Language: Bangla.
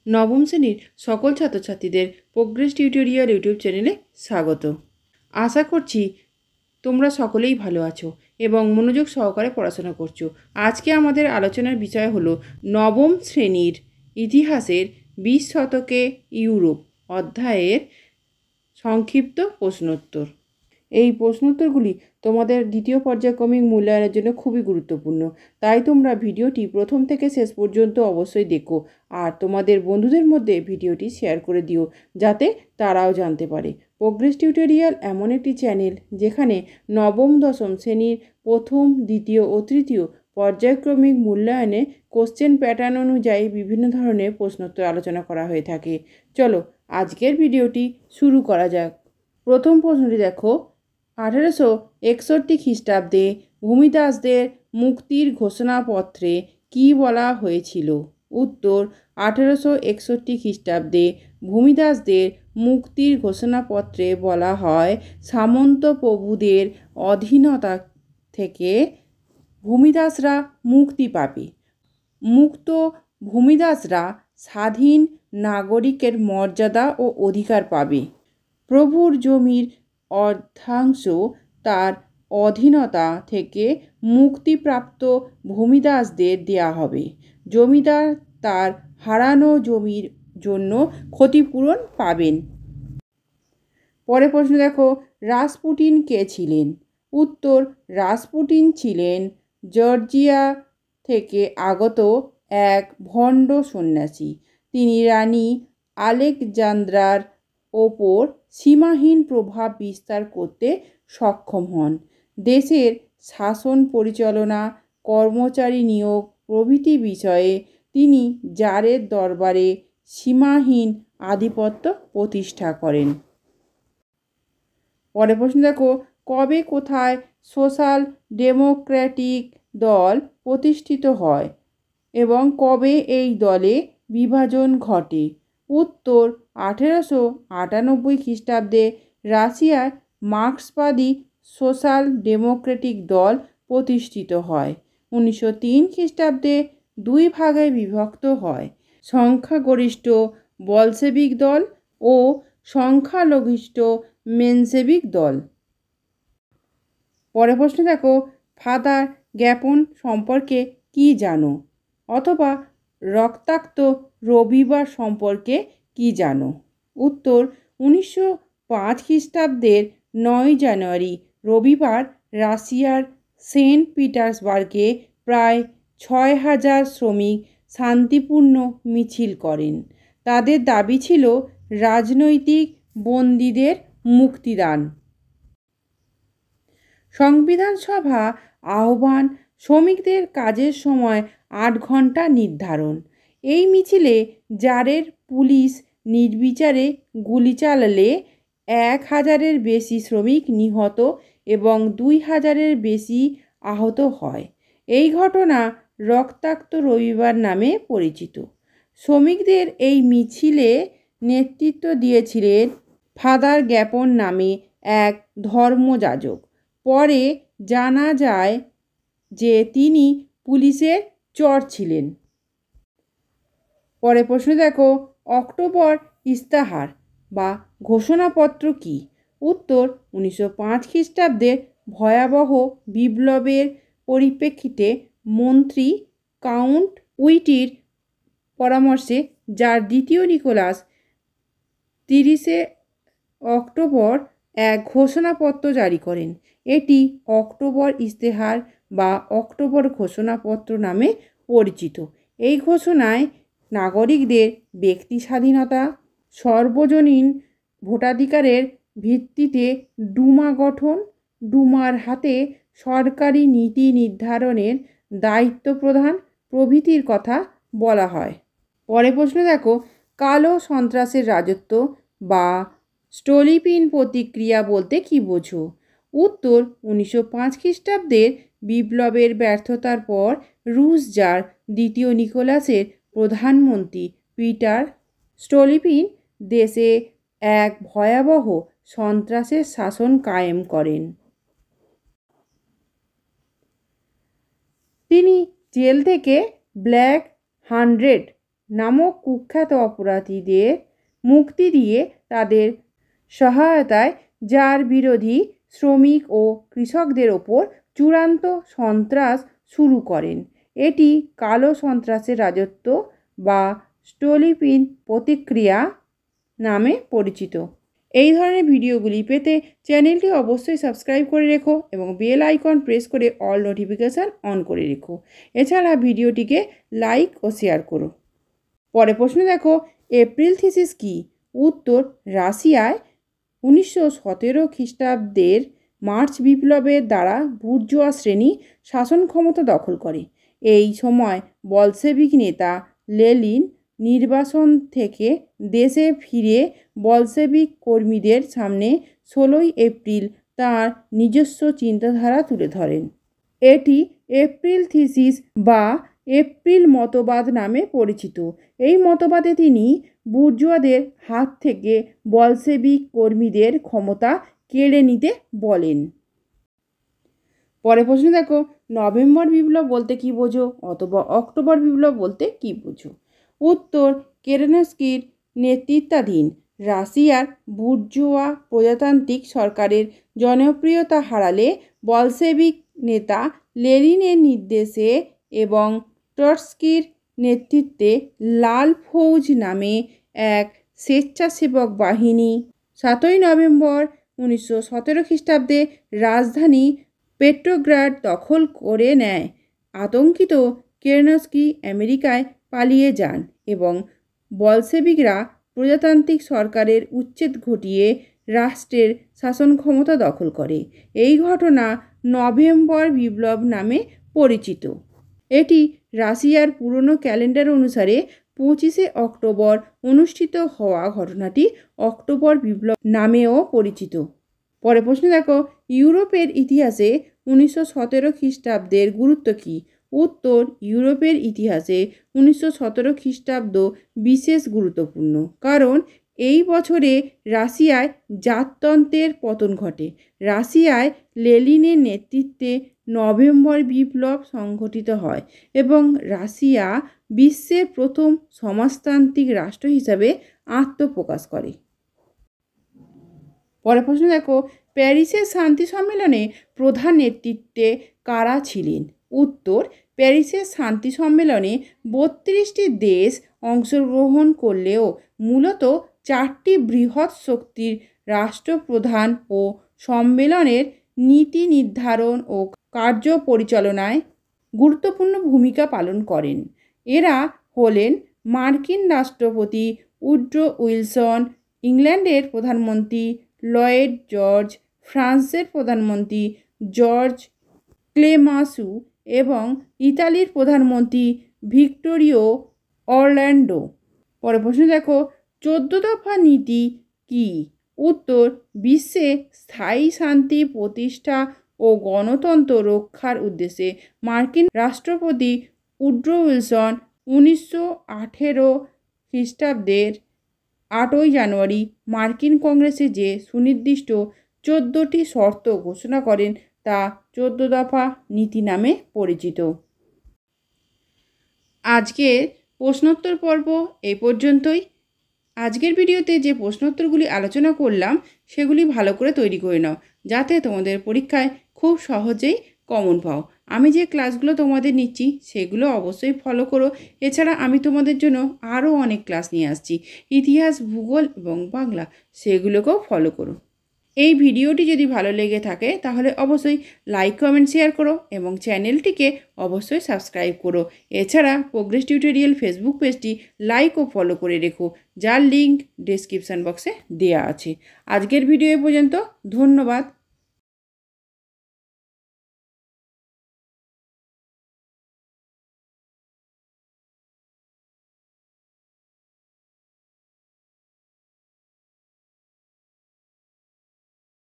নবম শ্রেণীর সকল ছাত্রছাত্রীদের প্রোগ্রেস টিউটোরিয়াল ইউটিউব চ্যানেলে স্বাগত। আশা করছি তোমরা সকলেই ভালো আছো এবং মনোযোগ সহকারে পড়াশোনা করছো। আজকে আমাদের আলোচনার বিষয় হলো নবম শ্রেণীর ইতিহাসের 20 শতকে ইউরোপ অধ্যায়ের সংক্ষিপ্ত প্রশ্নোত্তর। এই প্রশ্নোত্তরগুলি তোমাদের দ্বিতীয় পর্যায়ক্রমিক মূল্যায়নের জন্য খুবই গুরুত্বপূর্ণ, তাই তোমরা ভিডিওটি প্রথম থেকে শেষ পর্যন্ত অবশ্যই দেখো আর তোমাদের বন্ধুদের মধ্যে ভিডিওটি শেয়ার করে দিও যাতে তারাও জানতে পারে। প্রোগ্রেস টিউটোরিয়াল এমন একটি চ্যানেল যেখানে নবম দশম শ্রেণীর প্রথম, দ্বিতীয় ও তৃতীয় পর্যায়ক্রমিক মূল্যায়নে কোশ্চেন প্যাটার্ন অনুযায়ী বিভিন্ন ধরনের প্রশ্নোত্তর আলোচনা করা হয়ে থাকে। চলো আজকের ভিডিওটি শুরু করা যাক। প্রথম প্রশ্নটি দেখো, 1861 খ্রিস্টাব্দে ভূমিদাসদের মুক্তির ঘোষণাপত্রে কী বলা হয়েছিল? উত্তর, 1861 খ্রিস্টাব্দে ভূমিদাসদের মুক্তির ঘোষণাপত্রে বলা হয় সামন্ত প্রভুদের অধীনতা থেকে ভূমিদাসরা মুক্তি পাবে। মুক্ত ভূমিদাসরা স্বাধীন নাগরিকের মর্যাদা ও অধিকার পাবে। প্রভুর জমির অর্ধাংশ তার অধীনতা থেকে মুক্তিপ্রাপ্ত ভূমিদাসদের দেয়া হবে। জমিদার তার হারানো জমির জন্য ক্ষতিপূরণ পাবেন। পরে প্রশ্ন দেখো, রাসপুটিন কে ছিলেন? উত্তর, রাসপুটিন ছিলেন জর্জিয়া থেকে আগত এক ভণ্ড সন্ন্যাসী। তিনি রানী আলেকজান্দ্রার ওপর সীমাহীন প্রভাব বিস্তার করতে সক্ষম হন। দেশের শাসন পরিচালনা, কর্মচারী নিয়োগ প্রভৃতি বিষয়ে তিনি জারের দরবারে সীমাহীন আধিপত্য প্রতিষ্ঠা করেন। পরের প্রশ্ন দেখো, কবে কোথায় সোশ্যাল ডেমোক্র্যাটিক দল প্রতিষ্ঠিত হয় এবং কবে এই দলে বিভাজন ঘটে? উত্তর, 1898 খ্রিস্টাব্দে রাশিয়ার মার্ক্সবাদী সোশ্যাল ডেমোক্রেটিক দল প্রতিষ্ঠিত হয়। 1903 খ্রিস্টাব্দে দুই ভাগে বিভক্ত হয়, সংখ্যাগরিষ্ঠ বলশেভিক দল ও সংখ্যালঘিষ্ঠ মেনশেভিক দল। পরের প্রশ্ন দেখো, ফাদার গ্যাপন সম্পর্কে কি জানো? অথবা রক্তাক্ত রবিবার সম্পর্কে কি জানো? উত্তর, 1905 খ্রিস্টাব্দের 9 জানুয়ারি রবিবার রাশিয়ার সেন্ট পিটার্সবার্গে প্রায় 6000 শ্রমিক শান্তিপূর্ণ মিছিল করেন। তাদের দাবি ছিল রাজনৈতিক বন্দীদের মুক্তিদান। সংবিধান সভা আহ্বান, শ্রমিকদের কাজের সময় 8 ঘন্টা নির্ধারণ। এই মিছিলে জারের পুলিশ নির্বিচারে গুলি চালালে 1000-এর বেশি শ্রমিক নিহত এবং 2000-এর বেশি আহত হয়। এই ঘটনা রক্তাক্ত রবিবার নামে পরিচিত। শ্রমিকদের এই মিছিলে নেতৃত্ব দিয়েছিলেন ফাদার গ্যাপন নামে এক ধর্মযাজক। পরে জানা যায় যে তিনি পুলিশের চর ছিলেন। পরে প্রশ্ন দেখো, অক্টোবর ইস্তাহার বা ঘোষণাপত্র কি? উত্তর, 1905 খ্রিস্টাব্দের ভয়াবহ বিপ্লবের পরিপ্রেক্ষিতে মন্ত্রী কাউন্ট উইটির পরামর্শে যার দ্বিতীয় নিকোলাস 30 অক্টোবর এক ঘোষণাপত্র জারি করেন। এটি অক্টোবর ইস্তেহার বা অক্টোবর ঘোষণাপত্র নামে পরিচিত। এই ঘোষণায় নাগরিকদের ব্যক্তি স্বাধীনতা, সর্বজনীন ভোটাধিকারের ভিত্তিতে ডুমা গঠন, ডুমার হাতে সরকারি নীতি নির্ধারণের দায়িত্ব প্রদান প্রভৃতির কথা বলা হয়। পরে প্রশ্ন দেখো, কালো সন্ত্রাসের রাজত্ব বা স্টোলিপিন প্রতিক্রিয়া বলতে কী বোঝো? উত্তর, 1905 খ্রিস্টাব্দের বিপ্লবের ব্যর্থতার পর রুশ জার দ্বিতীয় নিকোলাসের প্রধানমন্ত্রী পিটার স্টোলিপিন দেশে এক ভয়াবহ সন্ত্রাসের শাসন কায়েম করেন। তিনি জেল থেকে ব্ল্যাক 100 নামক কুখ্যাত অপরাধীদের মুক্তি দিয়ে তাদের সহায়তায় যার বিরোধী শ্রমিক ও কৃষকদের ওপর চূড়ান্ত সন্ত্রাস শুরু করেন। এটি কালো সন্ত্রাসের রাজত্ব বা স্টোলিপিন প্রতিক্রিয়া নামে পরিচিত। এই ধরনের ভিডিওগুলি পেতে চ্যানেলটি অবশ্যই সাবস্ক্রাইব করে রেখো এবং বেল আইকন প্রেস করে অল নোটিফিকেশান অন করে রেখো। এছাড়া ভিডিওটিকে লাইক ও শেয়ার করো। পরের প্রশ্ন দেখো, এপ্রিল থিসিস কী? উত্তর, রাশিয়ায় 1917 খ্রিস্টাব্দের মার্চ বিপ্লবের দ্বারা বুর্জোয়া শ্রেণী শাসন ক্ষমতা দখল করে। এই সময় বলশেভিক নেতা লেনিন নির্বাসন থেকে দেশে ফিরে বলশেভিক কর্মীদের সামনে 16 এপ্রিল তাঁর নিজস্ব চিন্তাধারা তুলে ধরেন। এটি এপ্রিল থিসিস বা এপ্রিল মতবাদ নামে পরিচিত। এই মতবাদে তিনি বুর্জোয়াদের হাত থেকে বলশেভিক কর্মীদের ক্ষমতা কেড়ে নিতে বলেন। পরের প্রশ্ন দেখো, নভেম্বর বিপ্লব বলতে কী বোঝো অথবা অক্টোবর বিপ্লব বলতে কী বোঝো? উত্তর, কেরেনস্কির নেতৃত্বাধীন রাশিয়ার বুর্জোয়া প্রজাতান্ত্রিক সরকারের জনপ্রিয়তা হারালে বলশেভিক নেতা লেনিনের নির্দেশে এবং ট্রটস্কির নেতৃত্বে লাল ফৌজ নামে এক স্বেচ্ছাসেবক বাহিনী 7ই নভেম্বর 1917 খ্রিস্টাব্দে রাজধানী পেট্রোগ্রাড দখল করে নেয়। আতঙ্কিত কেরেনস্কি আমেরিকায় পালিয়ে যান এবং বলশেভিকরা প্রজাতান্ত্রিক সরকারের উচ্ছেদ ঘটিয়ে রাষ্ট্রের শাসন ক্ষমতা দখল করে। এই ঘটনা নভেম্বর বিপ্লব নামে পরিচিত। এটি রাশিয়ার পুরনো ক্যালেন্ডার অনুসারে 25শে অক্টোবর অনুষ্ঠিত হওয়া ঘটনাটি অক্টোবর বিপ্লব নামেও পরিচিত। পরের প্রশ্ন দেখো, ইউরোপের ইতিহাসে 1917 খ্রিস্টাব্দের গুরুত্ব কী? উত্তর, ইউরোপের ইতিহাসে 1917 খ্রিস্টাব্দ বিশেষ গুরুত্বপূর্ণ, কারণ এই বছরে রাশিয়ায় জাততন্ত্রের পতন ঘটে। রাশিয়ায় লেনিনের নেতৃত্বে নভেম্বর বিপ্লব সংঘটিত হয় এবং রাশিয়া বিশ্বের প্রথম সমাজতান্ত্রিক রাষ্ট্র হিসাবে আত্মপ্রকাশ করে। পরের প্রশ্ন দেখো, প্যারিসের শান্তি সম্মেলনে প্রধান নেতৃত্বে কারা ছিলেন? উত্তর, প্যারিসের শান্তি সম্মেলনে 32টি দেশ অংশগ্রহণ করলেও মূলত 4টি বৃহৎ শক্তির রাষ্ট্রপ্রধান ও সম্মেলনের নীতি নির্ধারণ ও কার্য পরিচালনায় গুরুত্বপূর্ণ ভূমিকা পালন করেন। এরা হলেন মার্কিন রাষ্ট্রপতি উড্রো উইলসন, ইংল্যান্ডের প্রধানমন্ত্রী লয়েড জর্জ, ফ্রান্সের প্রধানমন্ত্রী জর্জ ক্লেমাসু এবং ইতালির প্রধানমন্ত্রী ভিক্টোরিও অরল্যান্ডো। পরের প্রশ্ন দেখো, 14 দফা নীতি কী? উত্তর, বিশ্বে স্থায়ী শান্তি প্রতিষ্ঠা ও গণতন্ত্র রক্ষার উদ্দেশ্যে মার্কিন রাষ্ট্রপতি উড্রো উইলসন 1918 খ্রিস্টাব্দের 8ই জানুয়ারি মার্কিন কংগ্রেসে যে সুনির্দিষ্ট 14টি শর্ত ঘোষণা করেন তা 14 দফা নীতি নামে পরিচিত। আজকের প্রশ্নোত্তর পর্ব এই পর্যন্তই। আজকের ভিডিওতে যে প্রশ্নোত্তরগুলি আলোচনা করলাম সেগুলি ভালো করে তৈরি করে নাও, যাতে তোমাদের পরীক্ষায় খুব সহজেই কমন পাও। আমি যে ক্লাসগুলো তোমাদের নিচ্ছি সেগুলো অবশ্যই ফলো করো। এছাড়া আমি তোমাদের জন্য আরও অনেক ক্লাস নিয়ে আসছি, ইতিহাস, ভূগোল এবং বাংলা, সেগুলোকেও ফলো করো। এই ভিডিওটি যদি ভালো লেগে থাকে তাহলে অবশ্যই লাইক, কমেন্ট, শেয়ার করো এবং চ্যানেলটিকে অবশ্যই সাবস্ক্রাইব করো। এছাড়া প্রোগ্রেস টিউটোরিয়াল ফেসবুক পেজটি লাইক ও ফলো করে রেখো, যার লিঙ্ক ডেসক্রিপশান বক্সে দেওয়া আছে। আজকের ভিডিও এ পর্যন্ত। ধন্যবাদ।